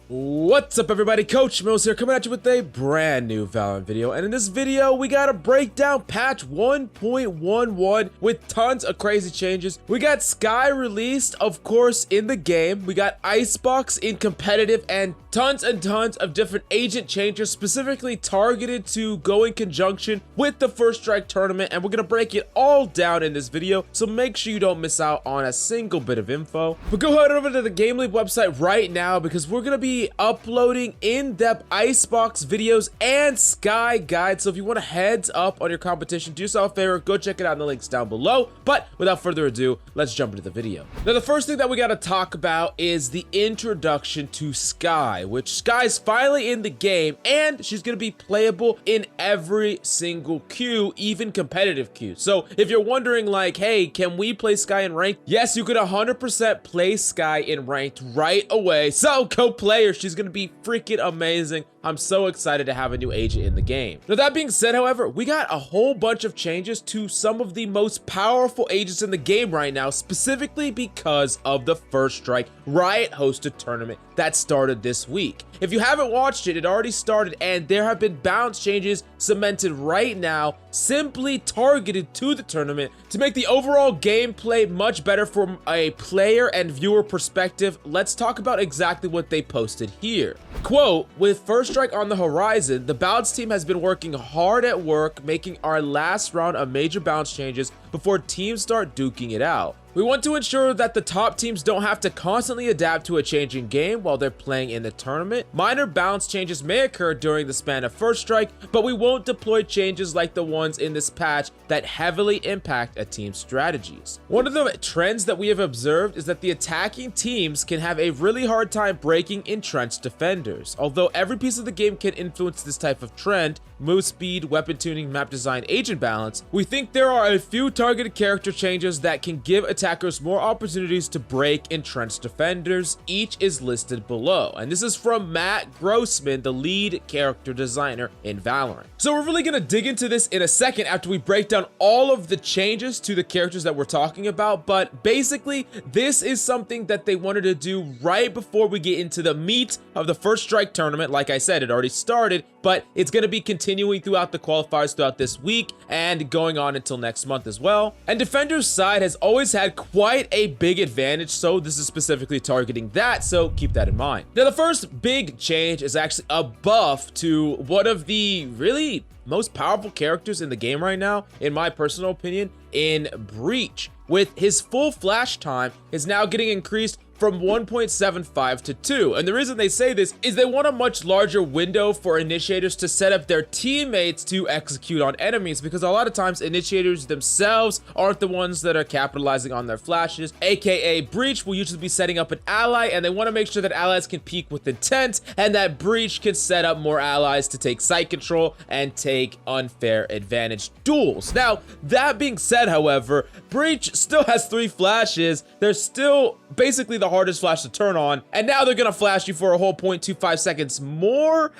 What's up everybody, Coach Mills here coming at you with a brand new Valorant video, and in this video we got to break down patch 1.11 with tons of crazy changes. We got SKYE released, of course, in the game. We got Icebox in competitive and tons of different agent changes specifically targeted to go in conjunction with the First Strike tournament, and we're going to break it all down in this video, so make sure you don't miss out on a single bit of info. But go ahead over to the GameLeap website right now because we're going to be uploading in-depth Icebox videos and SKYE guides. So if you want a heads up on your competition, do yourself a favor, go check it out in the links down below. But without further ado, let's jump into the video. Now, the first thing that we got to talk about is the introduction to SKYE, which SKYE's finally in the game, and she's going to be playable in every single queue, even competitive queues. So if you're wondering like, hey, can we play SKYE in ranked? Yes, you could 100% play SKYE in ranked right away. So go play her. She's going to be freaking amazing. I'm so excited to have a new agent in the game. Now, that being said, however, we got a whole bunch of changes to some of the most powerful agents in the game right now, specifically because of the First Strike Riot-hosted tournament that started this week. If you haven't watched it, it already started, and there have been balance changes cemented right now, simply targeted to the tournament to make the overall gameplay much better from a player and viewer perspective. Let's talk about exactly what they posted here. Quote, with First Strike on the horizon, the balance team has been working hard at work, making our last round of major balance changes before teams start duking it out. We want to ensure that the top teams don't have to constantly adapt to a changing game while they're playing in the tournament. Minor balance changes may occur during the span of First Strike, but we won't deploy changes like the ones in this patch that heavily impact a team's strategies. One of the trends that we have observed is that the attacking teams can have a really hard time breaking entrenched defenders. Although every piece of the game can influence this type of trend, move speed, weapon tuning, map design, agent balance, we think there are a few targeted character changes that can give attackers more opportunities to break entrenched defenders. Each is listed below, and this is from Matt Grossman, the lead character designer in Valorant. So we're really gonna dig into this in a second after we break down all of the changes to the characters that we're talking about, but basically this is something that they wanted to do right before we get into the meat of the First Strike tournament. Like I said, it already started, but it's going to be continuing throughout the qualifiers throughout this week and going on until next month as well. And Defender's side has always had quite a big advantage, so this is specifically targeting that, so keep that in mind. Now, the first big change is actually a buff to one of the really most powerful characters in the game right now, in my personal opinion, in Breach. With his full flash time is now getting increased from 1.75 to 2. And the reason they say this is they want a much larger window for initiators to set up their teammates to execute on enemies, because a lot of times initiators themselves aren't the ones that are capitalizing on their flashes, aka Breach will usually be setting up an ally, and they want to make sure that allies can peek with intent and that Breach can set up more allies to take site control and take unfair advantage duels. Now, that being said, however, Breach still has 3 flashes. They're still basically the hardest flash to turn on, and now they're gonna flash you for a whole 0.25 seconds more.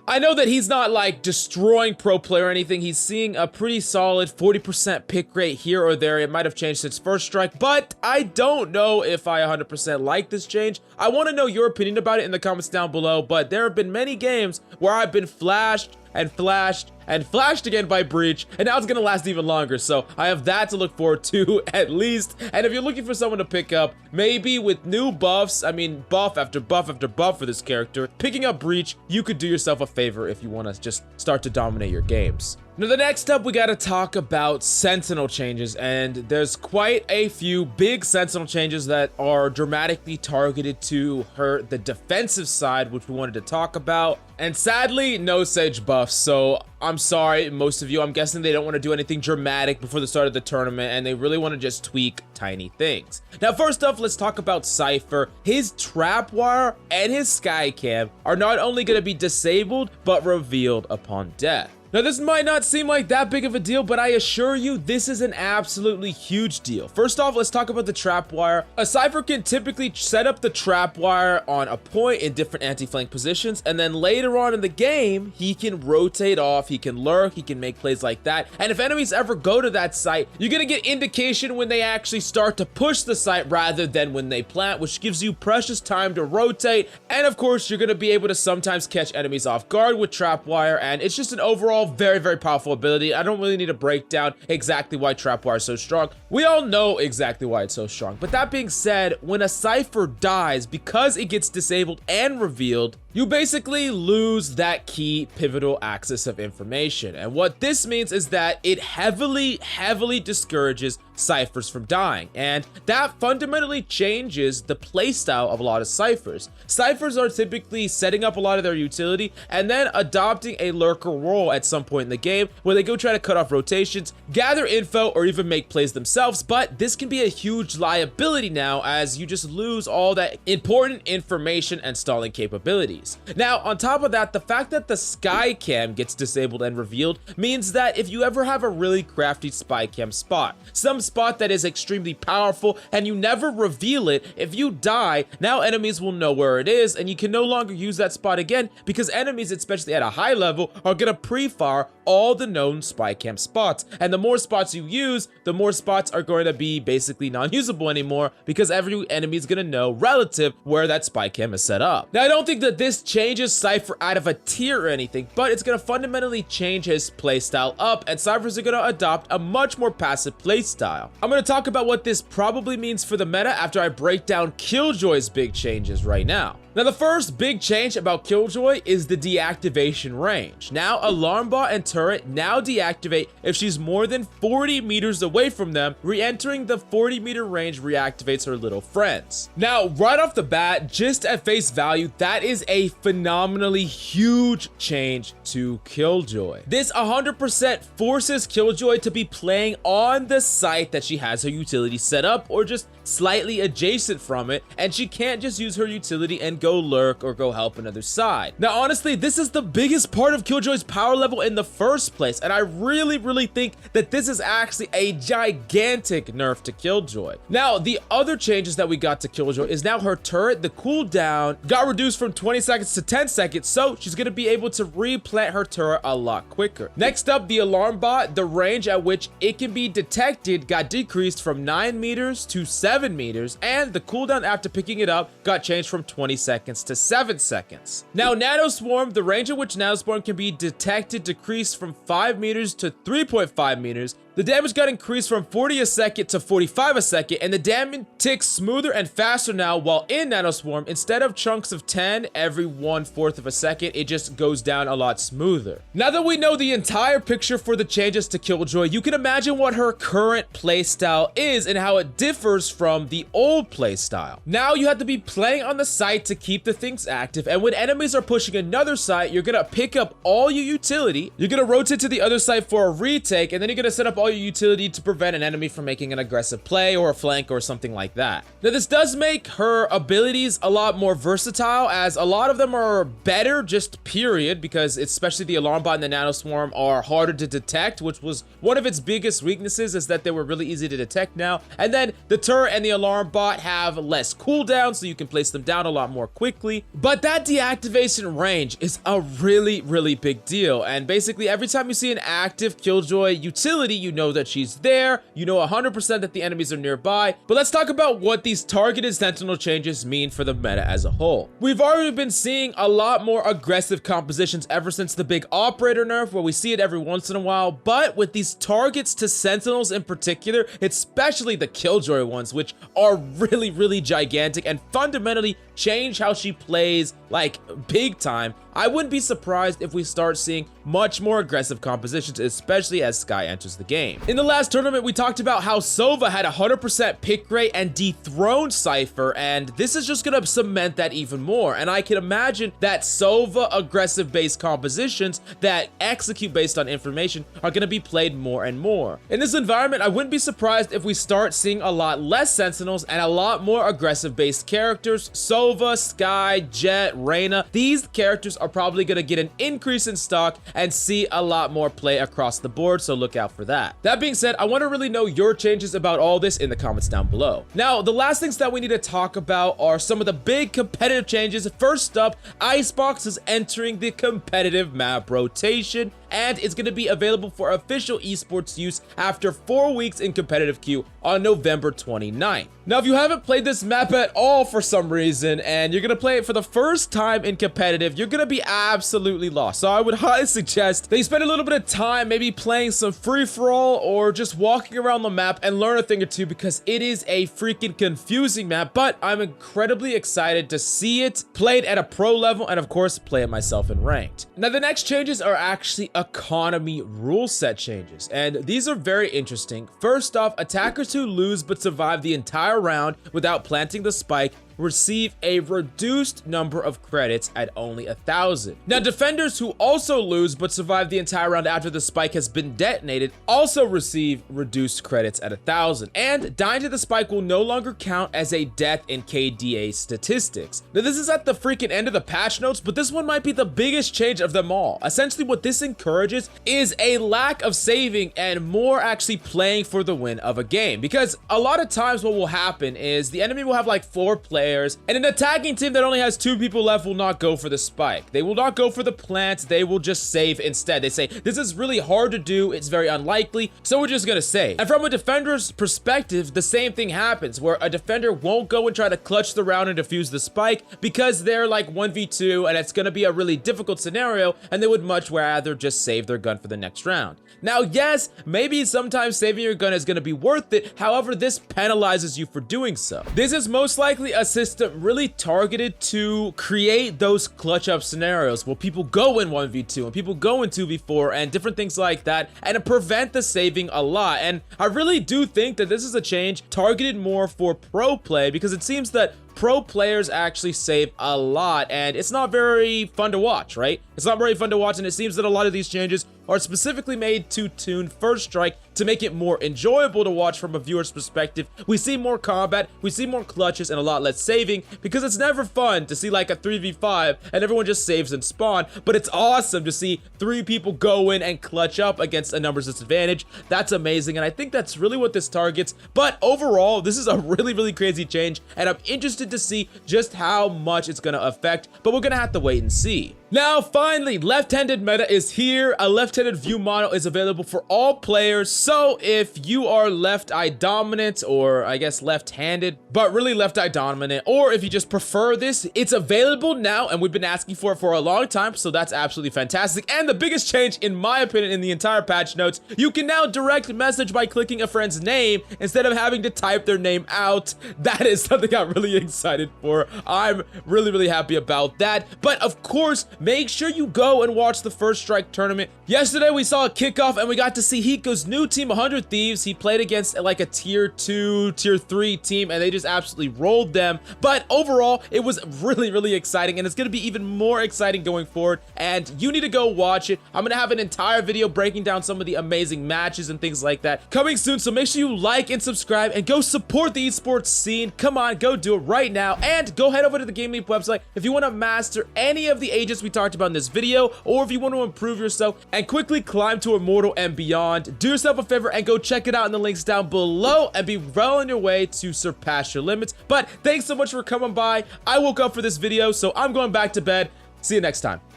I know that he's not like destroying pro play or anything. He's seeing a pretty solid 40% pick rate here or there. It might have changed since First Strike, but I don't know if I 100% like this change. I want to know your opinion about it in the comments down below, but there have been many games where I've been flashed and flashed and flashed again by Breach, and now it's gonna last even longer, so I have that to look forward to at least. And if you're looking for someone to pick up, maybe with new buffs, I mean buff after buff after buff for this character, picking up Breach, you could do yourself a favor if you want to just start to dominate your games. Now, the next up, we got to talk about Sentinel changes, and there's quite a few big Sentinel changes that are dramatically targeted to hurt the defensive side, which we wanted to talk about. And sadly, no Sage buffs, so I'm sorry, most of you, I'm guessing they don't want to do anything dramatic before the start of the tournament, and they really want to just tweak tiny things. Now, first off, let's talk about Cypher. His trap wire and his sky cam are not only going to be disabled, but revealed upon death. Now, this might not seem like that big of a deal, but I assure you, this is an absolutely huge deal. First off, let's talk about the trapwire. A Cypher can typically set up the trapwire on a point in different anti-flank positions, and then later on in the game, he can rotate off, he can lurk, he can make plays like that. And if enemies ever go to that site, you're gonna get indication when they actually start to push the site rather than when they plant, which gives you precious time to rotate. And of course, you're gonna be able to sometimes catch enemies off guard with trapwire, and it's just an overall very, very powerful ability. I don't really need to break down exactly why trapwire is so strong. We all know exactly why it's so strong. But that being said, when a Cypher dies, because it gets disabled and revealed, you basically lose that key pivotal axis of information. And what this means is that it heavily discourages Cyphers from dying. And that fundamentally changes the playstyle of a lot of Cyphers. Cyphers are typically setting up a lot of their utility and then adopting a lurker role at some point in the game where they go try to cut off rotations, gather info, or even make plays themselves. But this can be a huge liability now, as you just lose all that important information and stalling capabilities. Now, on top of that, the fact that the SKYE cam gets disabled and revealed means that if you ever have a really crafty spy cam spot, some spot that is extremely powerful and you never reveal it, if you die, now enemies will know where it is and you can no longer use that spot again, because enemies, especially at a high level, are gonna pre-fire all the known spy cam spots. And the more spots you use, the more spots are going to be basically non-usable anymore, because every enemy is gonna know relative where that spy cam is set up. Now, I don't think that this changes Cypher out of a tier or anything, but it's gonna fundamentally change his playstyle up, and Cyphers are gonna adopt a much more passive playstyle. I'm gonna talk about what this probably means for the meta after I break down Killjoy's big changes right now. Now, the first big change about Killjoy is the deactivation range. Now, Alarm Bot and Turret now deactivate if she's more than 40 meters away from them. Re-entering the 40-meter range reactivates her little friends. Now, right off the bat, just at face value, that is a phenomenally huge change to Killjoy. This 100% forces Killjoy to be playing on the site that she has her utility set up, or just slightly adjacent from it, and she can't just use her utility and go lurk or go help another side. Now, honestly, this is the biggest part of Killjoy's power level in the first place, and I really think that this is actually a gigantic nerf to Killjoy. Now, the other changes that we got to Killjoy is now her turret, the cooldown got reduced from 20 seconds to 10 seconds, so she's gonna be able to replant her turret a lot quicker. Next up, the Alarm Bot, the range at which it can be detected got decreased from 9 meters to 7 meters, and the cooldown after picking it up got changed from 20 seconds to 7 seconds. Now, Nano Swarm, the range at which Nano Swarm can be detected decreased from 5 meters to 3.5 meters. The damage got increased from 40 a second to 45 a second, and the damage ticks smoother and faster now while in Nano Swarm. Instead of chunks of 10 every 1/4 of a second, it just goes down a lot smoother. Now that we know the entire picture for the changes to Killjoy, you can imagine what her current playstyle is and how it differs from the old playstyle. Now you have to be playing on the site to keep the things active, and when enemies are pushing another site, you're gonna pick up all your utility, you're gonna rotate to the other site for a retake, and then you're gonna set up all your utility to prevent an enemy from making an aggressive play or a flank or something like that. Now, this does make her abilities a lot more versatile, as a lot of them are better, just period, because especially the Alarm Bot and the Nano Swarm are harder to detect, which was one of its biggest weaknesses, is that they were really easy to detect now. And then the turret and the Alarm Bot have less cooldown, so you can place them down a lot more quickly. But that deactivation range is a really big deal, and basically every time you see an active Killjoy utility, you know that she's there, you know 100% that the enemies are nearby. But let's talk about what these targeted Sentinel changes mean for the meta as a whole. We've already been seeing a lot more aggressive compositions ever since the big operator nerf, where we see it every once in a while, but with these targets to Sentinels in particular, especially the Killjoy ones, which are really gigantic and fundamentally change how she plays, like, big time, I wouldn't be surprised if we start seeing much more aggressive compositions, especially as SKYE enters the game. game. In the last tournament, we talked about how Sova had 100% pick rate and dethroned Cypher, and this is just gonna cement that even more. And I can imagine that Sova aggressive-based compositions that execute based on information are gonna be played more and more. In this environment, I wouldn't be surprised if we start seeing a lot less Sentinels and a lot more aggressive-based characters. Sova, SKYE, Jet, Reyna, these characters are probably gonna get an increase in stock and see a lot more play across the board, so look out for that. That being said, I want to really know your changes about all this in the comments down below. Now, the last things that we need to talk about are some of the big competitive changes. First up, Icebox is entering the competitive map rotation, and it's going to be available for official esports use after 4 weeks in competitive queue on November 29th. Now, if you haven't played this map at all for some reason, and you're going to play it for the first time in competitive, you're going to be absolutely lost. So I would highly suggest that you spend a little bit of time maybe playing some free-for-all or just walking around the map and learn a thing or two, because it is a freaking confusing map, but I'm incredibly excited to see it played at a pro level and, of course, play it myself in ranked. Now, the next changes are actually economy rule set changes, and these are very interesting. First off, attackers who lose but survive the entire round without planting the spike receive a reduced number of credits at only 1,000. Now, defenders who also lose but survive the entire round after the spike has been detonated also receive reduced credits at 1,000. And dying to the spike will no longer count as a death in KDA statistics. Now, this is at the freaking end of the patch notes, but this one might be the biggest change of them all. Essentially, what this encourages is a lack of saving and more actually playing for the win of a game. Because a lot of times what will happen is the enemy will have like 4 players, and an attacking team that only has 2 people left will not go for the spike. They will not go for the plant. They will just save instead. They say, this is really hard to do. It's very unlikely, so we're just gonna save. And from a defender's perspective, the same thing happens, where a defender won't go and try to clutch the round and defuse the spike because they're like 1v2 and it's gonna be a really difficult scenario, and they would much rather just save their gun for the next round. Now, yes, maybe sometimes saving your gun is gonna be worth it. However, this penalizes you for doing so. This is most likely a system really targeted to create those clutch up scenarios where people go in 1v2 and people go in 2v4 and different things like that, and to prevent the saving a lot. And I really do think that this is a change targeted more for pro play, because it seems that pro players actually save a lot, and it's not very fun to watch, right? It's not very fun to watch, and it seems that a lot of these changes are specifically made to tune First Strike to make it more enjoyable to watch from a viewer's perspective. We see more combat, we see more clutches, and a lot less saving, because it's never fun to see like a 3v5 and everyone just saves and spawn, but it's awesome to see 3 people go in and clutch up against a numbers disadvantage. That's amazing, and I think that's really what this targets. But overall, this is a really crazy change, and I'm interested to see just how much it's gonna affect, but we're gonna have to wait and see. Now, finally, left-handed meta is here. A left-handed view model is available for all players. So if you are left eye dominant, or I guess left-handed, but really left eye dominant, or if you just prefer this, it's available now, and we've been asking for it for a long time, so that's absolutely fantastic. And the biggest change, in my opinion, in the entire patch notes, you can now direct message by clicking a friend's name instead of having to type their name out. That is something I'm really excited for. I'm really happy about that. But of course, make sure you go and watch the First Strike tournament. Yesterday, we saw a kickoff, and we got to see Hiko's new team, 100 Thieves. He played against like a tier 2, tier 3 team, and they just absolutely rolled them. But overall, it was really exciting, and it's going to be even more exciting going forward, and you need to go watch it. I'm going to have an entire video breaking down some of the amazing matches and things like that coming soon, so make sure you like and subscribe and go support the esports scene. Come on, go do it right now, and go head over to the GameLeap website if you want to master any of the agents we talked about in this video, or if you want to improve yourself and quickly climb to Immortal and beyond. Do yourself a favor and go check it out in the links down below, and be well on your way to surpass your limits. But thanks so much for coming by. I woke up for this video, so I'm going back to bed. See you next time.